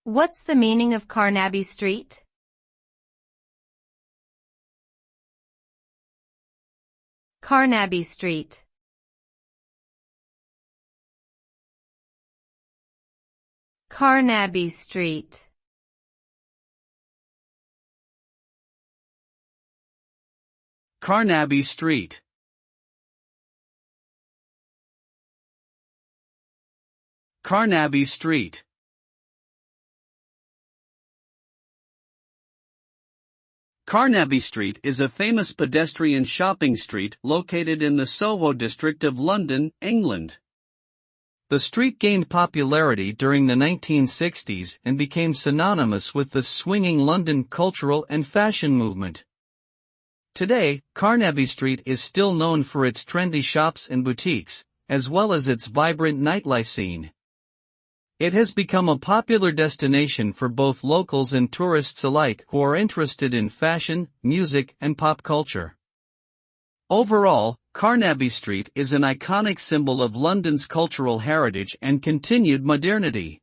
What's the meaning of Carnaby Street? Carnaby Street. Carnaby Street. Carnaby Street. Carnaby Street. Carnaby Street is a famous pedestrian shopping street located in the Soho district of London, England. The street gained popularity during the 1960s and became synonymous with the swinging London cultural and fashion movement. Today, Carnaby Street is still known for its trendy shops and boutiques, as well as its vibrant nightlife scene. It has become a popular destination for both locals and tourists alike who are interested in fashion, music, and pop culture. Overall, Carnaby Street is an iconic symbol of London's cultural heritage and continued modernity.